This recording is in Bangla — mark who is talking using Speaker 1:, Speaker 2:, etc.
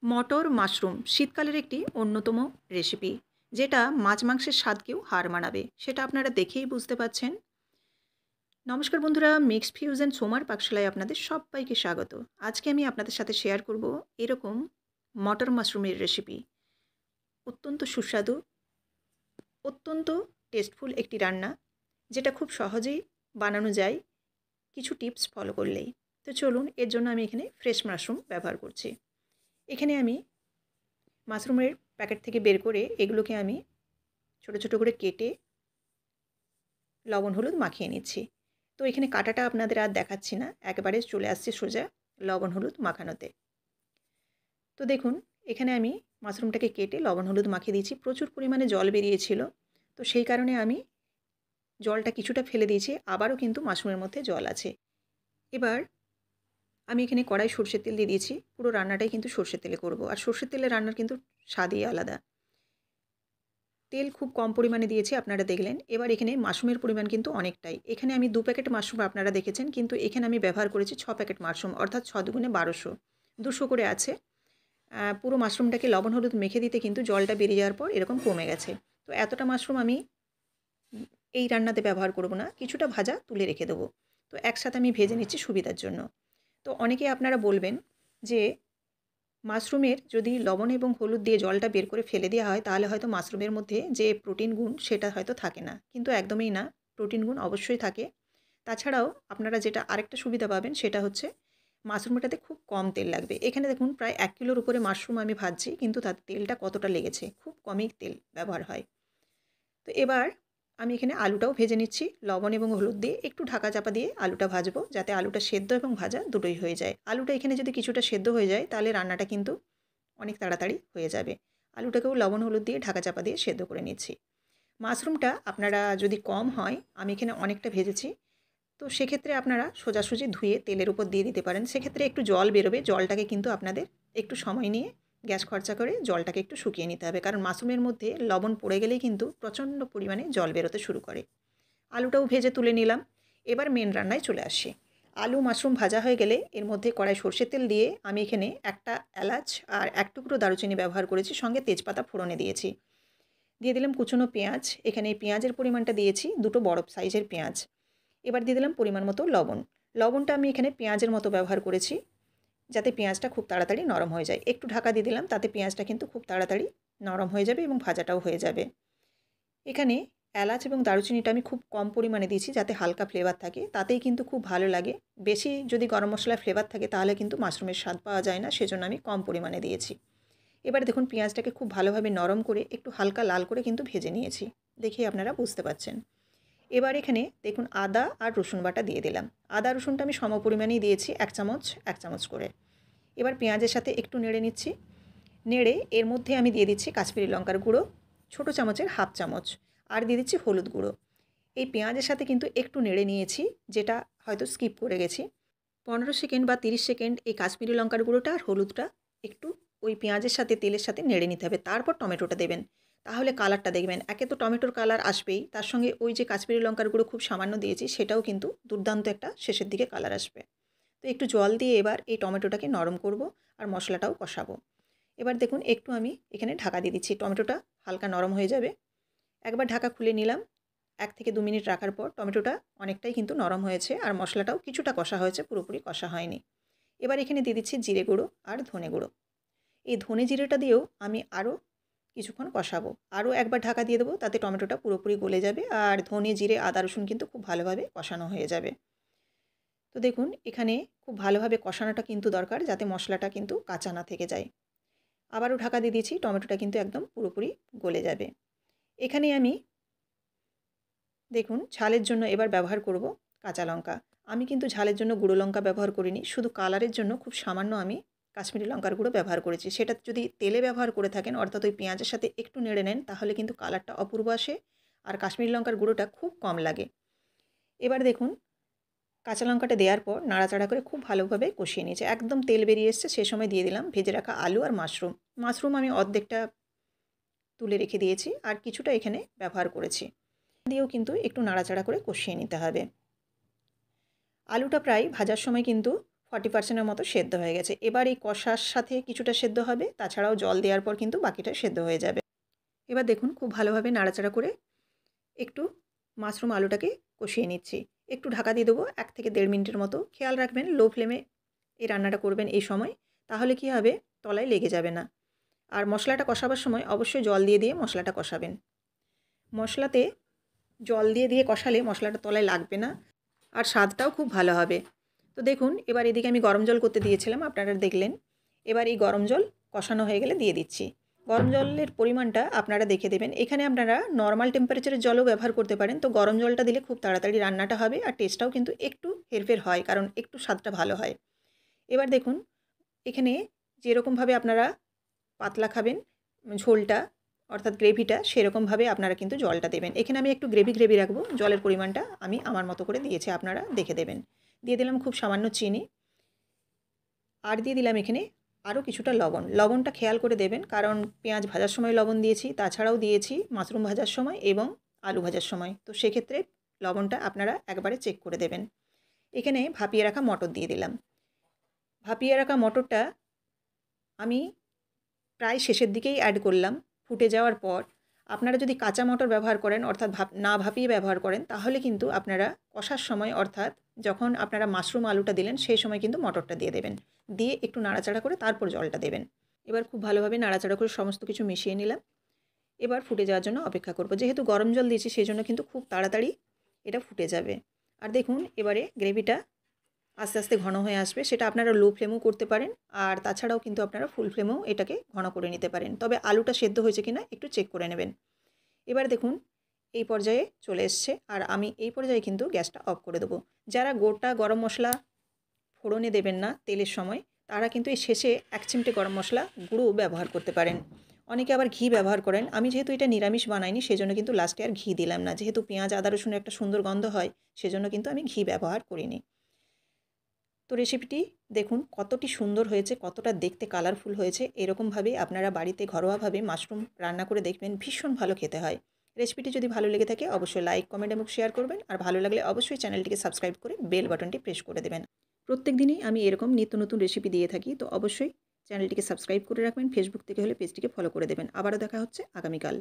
Speaker 1: মটর মাশরুম শীতকালের একটি অন্যতম রেসিপি, যেটা মাছ মাংসের স্বাদকেও হার মানাবে, সেটা আপনারা দেখেই বুঝতে পাচ্ছেন। নমস্কার বন্ধুরা, মিক্সড ফিউশন সোমার পাকশালায় আপনাদের সবাইকে স্বাগত। আজকে আমি আপনাদের সাথে শেয়ার করব এরকম মটর মাশরুমের রেসিপি। অত্যন্ত সুস্বাদু, অত্যন্ত টেস্টফুল একটি রান্না, যেটা খুব সহজেই বানানো যায় কিছু টিপস ফলো করলেই। তো চলুন, এর জন্য আমি এখানে ফ্রেশ মাশরুম ব্যবহার করছি। এখানে আমি মাশরুমের প্যাকেট থেকে বের করে এগুলোকে আমি ছোটো ছোটো করে কেটে লবণ হলুদ মাখিয়ে নিচ্ছি। তো এখানে কাটাটা আপনাদের আর দেখাচ্ছি না, একেবারে চলে আসছে সোজা লবণ হলুদ মাখানোতে। তো দেখুন, এখানে আমি মাশরুমটাকে কেটে লবণ হলুদ মাখিয়ে দিয়েছি। প্রচুর পরিমাণে জল বেরিয়েছিল, তো সেই কারণে আমি জলটা কিছুটা ফেলে দিয়েছি, আবারও কিন্তু মাশরুমের মধ্যে জল আছে। এবার আমি এখানে কড়াই সর্ষের তেল দিয়ে দিয়েছি। পুরো রান্নাটাই কিন্তু সর্ষের তেলে করব, আর সর্ষের তেলে রান্নার কিন্তু স্বাদই আলাদা। তেল খুব কম পরিমাণে দিয়েছি, আপনারা দেখলেন। এবার এখানে মাশরুমের পরিমাণ কিন্তু অনেকটাই। এখানে আমি 2 প্যাকেট মাশরুম আপনারা দেখেছেন, কিন্তু এখানে আমি ব্যবহার করেছি 6 প্যাকেট মাশরুম, অর্থাৎ 6 দুগুণে 1200, 200 করে আছে। পুরো মাশরুমটাকে লবণ হলুদ মেখে দিতে কিন্তু জলটা বেরিয়ে যাওয়ার পর এরকম কমে গেছে। তো এতটা মাশরুম আমি এই রান্নাতে ব্যবহার করব না, কিছুটা ভাজা তুলে রেখে দেবো। তো একসাথে আমি ভেজে নিচ্ছি সুবিধার জন্য। তো অনেকেই আপনারা বলবেন যে মাশরুমের যদি লবণ এবং হলুদ দিয়ে জলটা বের করে ফেলে দেওয়া হয়, তাহলে হয়তো মাশরুমের মধ্যে যে প্রোটিন গুণ সেটা হয়তো থাকে না, কিন্তু একদমই না, প্রোটিন গুণ অবশ্যই থাকে। তাছাড়াও আপনারা যেটা আরেকটা সুবিধা পাবেন, সেটা হচ্ছে মাশরুমটাতে খুব কম তেল লাগবে। এখানে দেখুন, প্রায় 1 কিলোর উপরে মাশরুম আমি ভাজছি, কিন্তু তার তেলটা কতটা লেগেছে, খুব কমই তেল ব্যবহার হয়। তো এবার আমি এখানে আলুটাও ভেজে নিচ্ছি, লবণ এবং হলুদ দিয়ে একটু ঢাকা চাপা দিয়ে আলুটা ভাজবো, যাতে আলুটা সেদ্ধ এবং ভাজা দুটোই হয়ে যায়। আলুটা এখানে যদি কিছুটা সেদ্ধ হয়ে যায়, তাহলে রান্নাটা কিন্তু অনেক তাড়াতাড়ি হয়ে যাবে। আলুটাকেও লবণ হলুদ দিয়ে ঢাকা চাপা দিয়ে সেদ্ধ করে নিচ্ছি। মাশরুমটা আপনারা যদি কম হয়, আমি এখানে অনেকটা ভেজেছি, তো সেক্ষেত্রে আপনারা সোজাসুজি ধুয়ে তেলের উপর দিয়ে দিতে পারেন। সেক্ষেত্রে একটু জল বেরোবে, জলটাকে কিন্তু আপনাদের একটু সময় নিয়ে গ্যাস খরচা করে জলটাকে একটু শুকিয়ে নিতে হবে, কারণ মাশরুমের মধ্যে লবণ পড়ে গেলেই কিন্তু প্রচণ্ড পরিমাণে জল বেরোতে শুরু করে। আলুটাও ভেজে তুলে নিলাম। এবার মেন রান্নায় চলে আসি। আলু মাশরুম ভাজা হয়ে গেলে এর মধ্যে কড়াই সর্ষের তেল দিয়ে আমি এখানে একটা এলাচ আর 1 টুকরো দারুচিনি ব্যবহার করেছি, সঙ্গে তেজপাতা ফোড়নে দিয়েছি। দিয়ে দিলাম কুচনো পেঁয়াজ। এখানে পেঁয়াজের পরিমাণটা দিয়েছি 2টো বড় সাইজের পেঁয়াজ। এবার দিয়ে দিলাম পরিমাণ মতো লবণ। লবণটা আমি এখানে পেঁয়াজের মতো ব্যবহার করেছি, যাতে পেঁয়াজটা খুব তাড়াতাড়ি নরম হয়ে যায়। একটু ঢাকা দিয়ে দিলাম, তাতে পেঁয়াজটা কিন্তু খুব তাড়াতাড়ি নরম হয়ে যাবে এবং ভাজাটাও হয়ে যাবে। এখানে এলাচ এবং দারুচিনিটা আমি খুব কম পরিমাণে দিয়েছি, যাতে হালকা ফ্লেভার থাকে, তাতেই কিন্তু খুব ভালো লাগে। বেশি যদি গরম মশলার ফ্লেভার থাকে, তাহলে কিন্তু মাশরুমের স্বাদ পাওয়া যায় না, সেজন্য আমি কম পরিমাণে দিয়েছি। এবার দেখুন, পেঁয়াজটাকে খুব ভালোভাবে নরম করে একটু হালকা লাল করে কিন্তু ভেজে নিয়েছি, দেখেই আপনারা বুঝতে পারছেন। এবার এখানে দেখুন, আদা আর রসুন বাটা দিয়ে দিলাম। আদা রসুনটা আমি সম পরিমাণেই দিয়েছি, 1 চামচ 1 চামচ করে। এবার পেঁয়াজের সাথে একটু নেড়ে নিচ্ছি। নেড়ে এর মধ্যে আমি দিয়ে দিচ্ছি কাশ্মীরি লঙ্কার গুঁড়ো, ছোটো চামচের 1/2 চামচ, আর দিয়ে দিচ্ছি হলুদ গুঁড়ো। এই পেঁয়াজের সাথে কিন্তু একটু নেড়ে নিয়েছি, যেটা হয়তো স্কিপ করে গেছি। 15 সেকেন্ড বা 30 সেকেন্ড এই কাশ্মীরি লঙ্কার গুঁড়োটা আর হলুদটা একটু ওই পেঁয়াজের সাথে তেলের সাথে নেড়ে নিতে হবে। তারপর টমেটোটা দেবেন, তাহলে কালারটা দেখবেন। একে তো টমেটোর কালার আসবেই, তার সঙ্গে ওই যে কাশ্মীরি লঙ্কার গুঁড়ো খুব সামান্য দিয়েছি, সেটাও কিন্তু দুর্দান্ত একটা শেষের দিকে কালার আসবে। তো একটু জল দিয়ে এবার এই টমেটোটাকে নরম করব, আর মশলাটাও কষাবো। এবার দেখুন, একটু আমি এখানে ঢাকা দিয়ে দিচ্ছি, টমেটোটা হালকা নরম হয়ে যাবে। একবার ঢাকা খুলে নিলাম। 1 থেকে 2 মিনিট রাখার পর টমেটোটা অনেকটাই কিন্তু নরম হয়েছে, আর মশলাটাও কিছুটা কষা হয়েছে, পুরোপুরি কষা হয়নি। এবার এখানে দিয়ে দিচ্ছি জিরে গুঁড়ো আর ধনে গুঁড়ো। এই ধনে জিরেটা দিয়েও আমি আরও কিছুক্ষণ কষাবো। আরও একবার ঢাকা দিয়ে দেবো, তাতে টমেটোটা পুরোপুরি গলে যাবে, আর ধনে জিরে আদা রসুন কিন্তু খুব ভালোভাবে কষানো হয়ে যাবে। তো দেখুন, এখানে খুব ভালোভাবে কষানোটা কিন্তু দরকার, যাতে মশলাটা কিন্তু কাঁচা না থেকে যায়। আবারও ঢাকা দিয়ে দিয়েছি, টমেটোটা কিন্তু একদম পুরোপুরি গলে যাবে। এখানে আমি দেখুন, ঝালের জন্য এবার ব্যবহার করব কাঁচা লঙ্কা। আমি কিন্তু ঝালের জন্য গুঁড়ো লঙ্কা ব্যবহার করিনি, শুধু কালারের জন্য খুব সামান্য আমি কাশ্মীরি লঙ্কার গুঁড়ো ব্যবহার করেছি। সেটা যদি তেলে ব্যবহার করে থাকেন, অর্থাৎ ওই পেঁয়াজের সাথে একটু নেড়ে নেন, তাহলে কিন্তু কালারটা অপূর্ব আসে, আর কাশ্মীরি লঙ্কার গুঁড়োটা খুব কম লাগে। এবার দেখুন, কাঁচা লঙ্কাটা দেওয়ার পর নাড়াচাড়া করে খুব ভালোভাবে কষিয়ে নিয়েছে, একদম তেল বেরিয়ে এসছে। সে সময় দিয়ে দিলাম ভেজে রাখা আলু আর মাশরুম। মাশরুম আমি অর্ধেকটা তুলে রেখে দিয়েছি, আর কিছুটা এখানে ব্যবহার করেছি। দিয়েও কিন্তু একটু নাড়াচাড়া করে কষিয়ে নিতে হবে। আলুটা প্রায় ভাজার সময় কিন্তু 40% মতো সেদ্ধ হয়ে গেছে। এবার এই কষার সাথে কিছুটা সেদ্ধ হবে, তাছাড়াও জল দেওয়ার পর কিন্তু বাকিটা সেদ্ধ হয়ে যাবে। এবার দেখুন খুব ভালোভাবে নাড়াচাড়া করে একটু মাশরুম আলুটাকে কষিয়ে নিচ্ছি। একটু ঢাকা দিয়ে দেবো 1 থেকে 1.5 মিনিটের মতো। খেয়াল রাখবেন লো ফ্লেমে এই রান্নাটা করবেন এই সময়, তাহলে কি হবে তলায় লেগে যাবে না। আর মশলাটা কষাবার সময় অবশ্যই জল দিয়ে মশলাটা কষাবেন। মশলাতে জল দিয়ে কষালে মশলাটা তলায় লাগবে না আর স্বাদটাও খুব ভালো হবে। তো দেখুন এবার এদিকে আমি গরম জল করতে দিয়েছিলাম, আপনারা দেখলেন। এবার এই গরম জল কষানো হয়ে গেলে দিয়ে দিচ্ছি। গরম জলের পরিমাণটা আপনারা দেখে দেবেন। এখানে আপনারা নর্মাল টেম্পারেচারের জলও ব্যবহার করতে পারেন। তো গরম জলটা দিলে খুব তাড়াতাড়ি রান্নাটা হবে আর টেস্টটাও কিন্তু একটু হেরফের হয়, কারণ একটু স্বাদটা ভালো হয়। এবার দেখুন এখানে যেরকমভাবে আপনারা পাতলা খাবেন ঝোলটা অর্থাৎ গ্রেভিটা, সেরকমভাবে আপনারা কিন্তু জলটা দেবেন। এখানে আমি একটু গ্রেভি রাখবো, জলের পরিমাণটা আমি আমার মতো করে দিয়েছি, আপনারা দেখে দেবেন। দিয়ে দিলাম খুব সামান্য চিনি আর দিয়ে দিলাম এখানে আরও কিছুটা লবণ। লবণটা খেয়াল করে দেবেন, কারণ পেঁয়াজ ভাজার সময় লবণ দিয়েছি, তাছাড়াও দিয়েছি মাশরুম ভাজার সময় এবং আলু ভাজার সময়। তো সেক্ষেত্রে লবণটা আপনারা একবারে চেক করে দেবেন। এখানে ভাপিয়ে রাখা মটর দিয়ে দিলাম। ভাপিয়ে রাখা মটরটা আমি প্রায় শেষের দিকেই অ্যাড করলাম ফুটে যাওয়ার পর। আপনারা যদি কাঁচা মটর ব্যবহার করেন অর্থাৎ না ভাপিয়ে ব্যবহার করেন, তাহলে কিন্তু আপনারা কষার সময় অর্থাৎ যখন আপনারা মাশরুম আলুটা দিলেন সেই সময় কিন্তু মটরটা দিয়ে দেবেন। দিয়ে একটু নাড়াচাড়া করে তারপর জলটা দেবেন। এবার খুব ভালোভাবে নাড়াচাড়া করে সমস্ত কিছু মিশিয়ে নিলাম। এবার ফুটে যাওয়ার জন্য অপেক্ষা করব। যেহেতু গরম জল দিয়েছি সেই জন্য কিন্তু খুব তাড়াতাড়ি এটা ফুটে যাবে। আর দেখুন এবারে গ্রেভিটা আস্তে আস্তে ঘন হয়ে আসবে। সেটা আপনারা লো ফ্লেমেও করতে পারেন, আর তাছাড়াও কিন্তু আপনারা ফুল ফ্লেমেও এটাকে ঘন করে নিতে পারেন। তবে আলুটা সেদ্ধ হয়েছে কিনা একটু চেক করে নেবেন। এবার দেখুন এই পর্যায়ে চলে এসছে, আর আমি এই পর্যায়ে কিন্তু গ্যাসটা অফ করে দেবো। যারা গোটা গরম মশলা ফোড়নে দেবেন না তেলের সময়, তারা কিন্তু এই শেষে 1 চিমটে গরম মশলা গুঁড়ো ব্যবহার করতে পারেন। অনেকে আবার ঘি ব্যবহার করেন। আমি যেহেতু এটা নিরামিষ বানাইনি সেজন্য কিন্তু লাস্টে আর ঘি দিলাম না। যেহেতু পেঁয়াজ আদা রসুনের একটা সুন্দর গন্ধ হয়, সেজন্য কিন্তু আমি ঘি ব্যবহার করিনি। তো রেসিপিটি দেখুন কতটি সুন্দর হয়েছে, কতটা দেখতে কালারফুল হয়েছে। এরকমভাবে আপনারা বাড়িতে ঘরোয়াভাবে মাশরুম রান্না করে দেখবেন, ভীষণ ভালো খেতে হয়। রেসিপিটি যদি ভালো লেগে থাকে অবশ্যই লাইক, কমেন্ট এবং শেয়ার করবেন। আর ভালো লাগলে অবশ্যই চ্যানেলটিকে সাবস্ক্রাইব করে বেল বাটনটি প্রেস করে দেবেন। প্রত্যেক দিনই আমি এরকম নিত্য নতুন রেসিপি দিয়ে থাকি, তো অবশ্যই চ্যানেলটিকে সাবস্ক্রাইব করে রাখবেন। ফেসবুক থেকে হলে পেজটিকে ফলো করে দেবেন। আবারও দেখা হচ্ছে আগামীকাল।